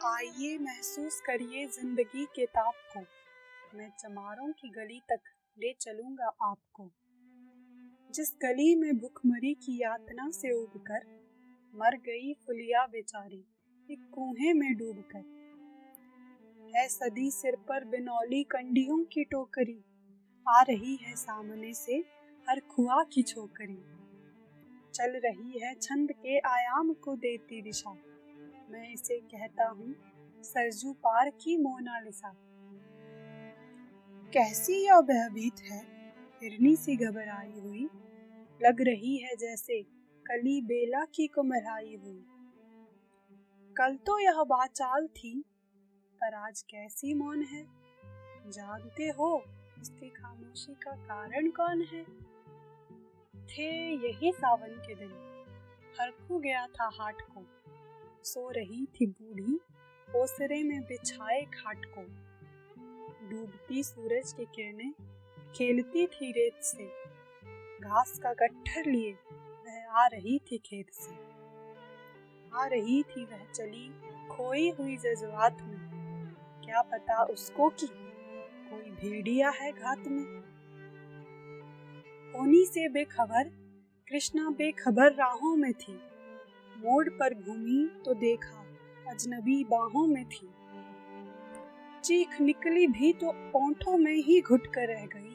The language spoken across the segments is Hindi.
आइए महसूस करिए जिंदगी के ताप को, मैं चमारों की गली तक ले चलूंगा आपको। जिस गली में भुखमरी की यातना से उबकर मर गई फुलिया बेचारी एक कुएं में डूबकर। है सदी सिर पर बिनौली कंडियों की टोकरी, आ रही है सामने से हर खुआ की छोकरी। चल रही है छंद के आयाम को देती दिशा, मैं इसे कहता हूँ सरजू पार की मोनालिसा। कैसी यह भयभीत है हिरनी सी घबराई हुई, लग रही है जैसे कली बेला की कुम्हराई हुई। कल तो यह बाचाल थी पर आज कैसी मौन है, जानते हो इसकी खामोशी का कारण कौन है। थे यही सावन के दिन, हरखू गया था हाट को, सो रही थी बूढ़ी ओसरे में बिछाए खाट को। डूबती सूरज की किरणें खेलती थी रेत से, घास का गट्ठर लिए वह आ रही थी खेत से। आ रही थी वह चली खोई हुई जज्बात में, क्या पता उसको कि कोई भेड़िया है घात में। होनी से बेखबर कृष्णा बेखबर राहों में थी, मोड़ पर घूमी तो देखा अजनबी बाहों में थी। चीख निकली भी तो ओंठों में ही घुट कर रह गई,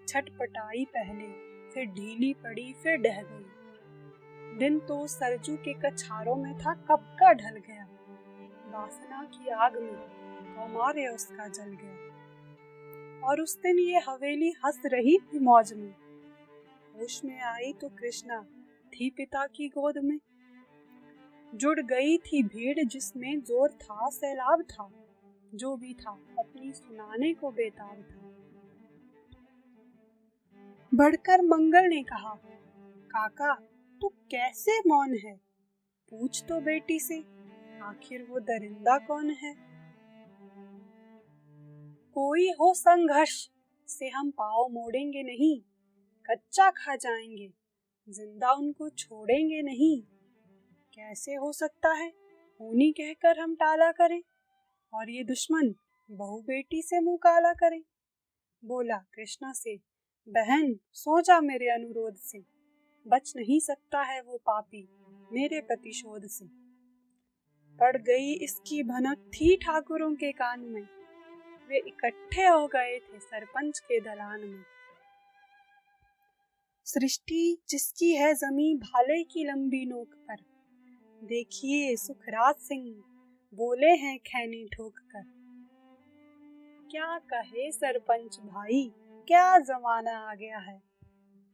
छटपटाई पहले फिर ढीली पड़ी फिर डह गई। दिन तो सरजू के कछारों में था कब का ढल गया, वासना की आग में कौमार्य उसका जल गया। और उस दिन ये हवेली हंस रही थी मौज में, होश में आई तो कृष्णा थी पिता की गोद में। जुड़ गई थी भीड़ जिसमें जोर था सैलाब था, जो भी था अपनी सुनाने को बेताब था। बढ़कर मंगल ने कहा, काका तू कैसे मौन है, पूछ तो बेटी से आखिर वो दरिंदा कौन है। कोई हो संघर्ष से हम पाँव मोड़ेंगे नहीं, कच्चा खा जाएंगे जिंदा उनको छोड़ेंगे नहीं। कैसे हो सकता है होनी कहकर हम टाला करें, और ये दुश्मन बहू बेटी से मुंह काला करे। बोला कृष्णा से, बहन सो जा मेरे अनुरोध से, बच नहीं सकता है वो पापी मेरे प्रतिशोध से। पड़ गई इसकी भनक थी ठाकुरों के कान में, वे इकट्ठे हो गए थे सरपंच के दलान में। सृष्टि जिसकी है जमी भाले की लंबी नोक पर, देखिए सुखराज सिंह बोले हैं खैनी ठोक कर। क्या कहे सरपंच भाई क्या जमाना आ गया है,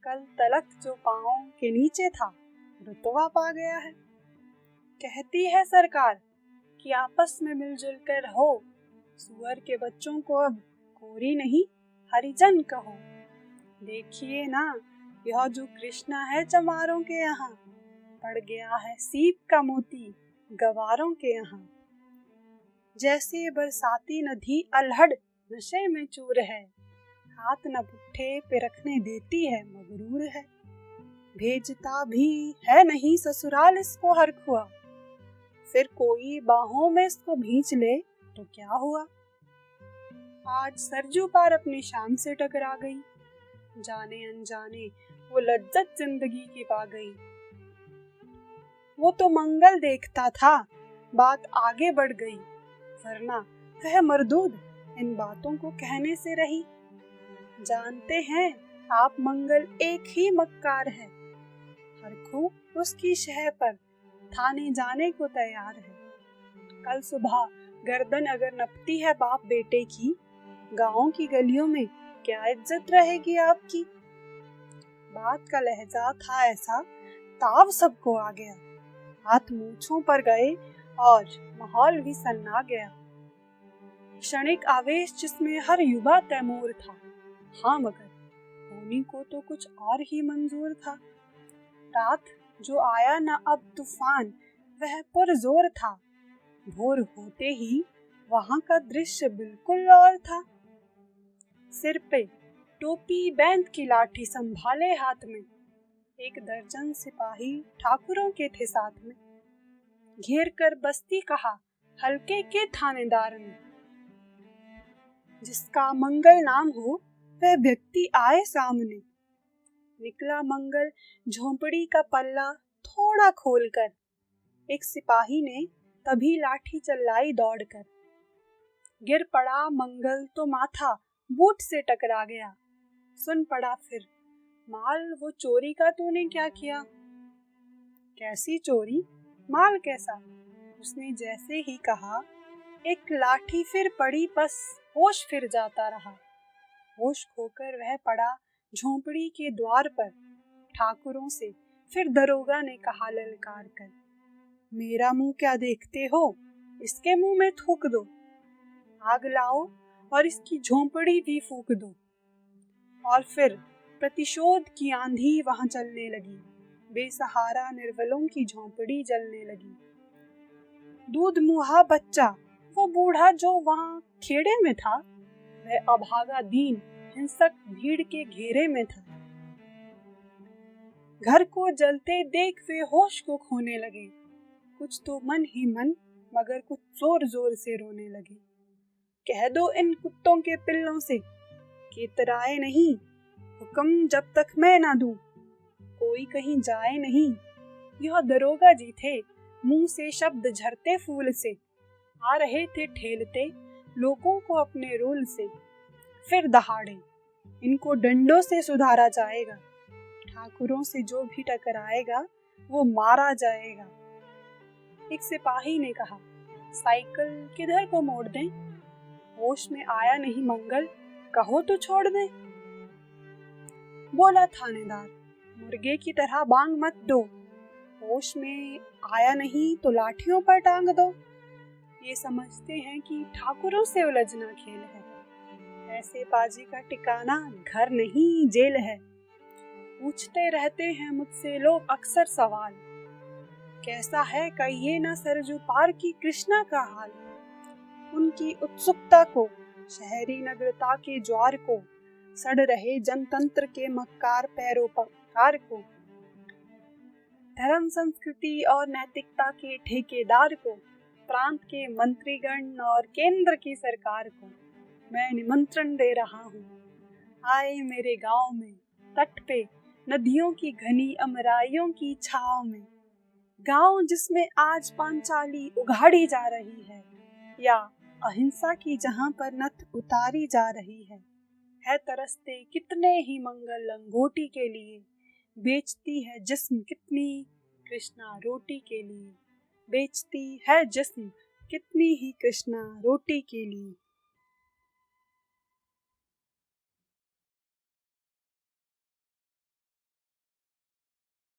कल तलक जो पाँव के नीचे था रुतबा पा गया है। कहती है सरकार कि आपस में मिलजुल कर रहो, सुअर के बच्चों को अब कोरी नहीं हरिजन कहो। देखिए ना यह जो कृष्णा है चमारों के यहाँ, पड़ गया है सीप का मोती गवारों के यहाँ। जैसे बरसाती नदी अल्हड़ नशे में चूर है, हाथ न पुट्ठे पे रखने देती है मगरूर है। भेजता भी है नहीं ससुराल इसको हर खुआ, फिर कोई बाहों में इसको भींच ले तो क्या हुआ। आज सरजू पार अपनी शाम से टकरा गई, जाने अनजाने वो लज्जत जिंदगी की पा गई। वो तो मंगल देखता था बात आगे बढ़ गई, वरना वह मरदूद इन बातों को कहने से रही। जानते हैं आप मंगल एक ही मक्कार है, हरखू उसकी शह पर थाने जाने को तैयार है। कल सुबह गर्दन अगर नपती है बाप बेटे की, गाँव की गलियों में क्या इज्जत रहेगी आपकी। बात का लहजा था ऐसा ताव सबको आ गया, हाथ मूंछों पर गए और माहौल भी सन्ना गया। क्षणिक आवेश जिसमें हर युवा तैमूर था, हाँ मगर होनी को तो कुछ और ही मंजूर था। रात जो आया न अब तूफान वह पुरजोर था, भोर होते ही वहां का दृश्य बिल्कुल और था। सिर पे टोपी बैंत की लाठी संभाले हाथ में, एक दर्जन सिपाही ठाकुरों के थे साथ में। घेर कर बस्ती कहा हल्के के थानेदार ने। जिसका मंगल नाम हो वह व्यक्ति आए सामने। निकला मंगल झोंपड़ी का पल्ला थोड़ा खोलकर। एक सिपाही ने तभी लाठी चलाई दौड़कर। गिर पड़ा मंगल तो माथा बूट से टकरा गया। सुन पड़ा फिर, माल वो चोरी का तूने क्या किया? कैसी चोरी? माल कैसा? उसने जैसे ही कहा, एक लाठी फिर पड़ी, बस होश फिर जाता रहा। होश खोकर वह पड़ा झोंपड़ी के द्वार पर। ठाकुरों से फिर दरोगा ने कहा ललकार कर, मेरा मुंह क्या देखते हो? इसके मुंह में थूक दो। आग लाओ और इसकी झोंपड़ी भी फूंक दो। और फिर प्रतिशोध की आंधी वहां चलने लगी। बेसहारा निर्बलों की झोंपड़ी जलने लगी। दूध मुहा बच्चा, वो बूढ़ा जो वहां खेड़े में था, वह अभागा दीन हिंसक भीड़ के घेरे में था। घर को जलते देख वे होश को खोने लगे। कुछ तो मन ही मन, मगर कुछ जोर जोर से रोने लगे। कह दो इन कुत्तों के पिल्लों से कि इतराए नहीं, हुक्म जब तक मैं ना दूं, कोई कहीं जाए नहीं। यह दरोगा जी थे, मुंह से शब्द झरते फूल से। आ रहे थे ठेलते लोगों को अपने रूल से। फिर दहाड़े, इनको डंडों से सुधारा जाएगा। ठाकुरों से जो भी टकराएगा वो मारा जाएगा। एक सिपाही ने कहा, साइकिल किधर को मोड़ दें? होश में आया नहीं मंगल, कहो तो छोड़ दें। बोला थानेदार, मुर्गे की तरह बांग मत दो। होश में आया नहीं तो लाठियों पर टांग दो। ये समझते हैं कि ठाकुरों से उलझना खेल है। ऐसे बाजी का ठिकाना घर नहीं जेल है। पूछते रहते हैं मुझसे लोग अक्सर सवाल, कैसा है कहिए ना सरजू पार की कृष्णा का हाल। उनकी उत्सुकता को, शहरी नगरता के ज्वार को, सड़ रहे जनतंत्र के मक्कार पैरोकार को, धर्म संस्कृति और नैतिकता के ठेकेदार को, प्रांत के मंत्रीगण और केंद्र की सरकार को मैं निमंत्रण दे रहा हूँ। आए मेरे गांव में, तट पे नदियों की घनी अमराइयों की छाव में। गांव जिसमें आज पांचाली उघाड़ी जा रही है, या अहिंसा की जहां पर नथ उतारी जा रही है तरसते कितने ही मंगल लंगोटी के लिए। बेचती है जिस्म कितनी कृष्णा रोटी के लिए। बेचती है जिस्म कितनी ही कृष्णा रोटी के लिए।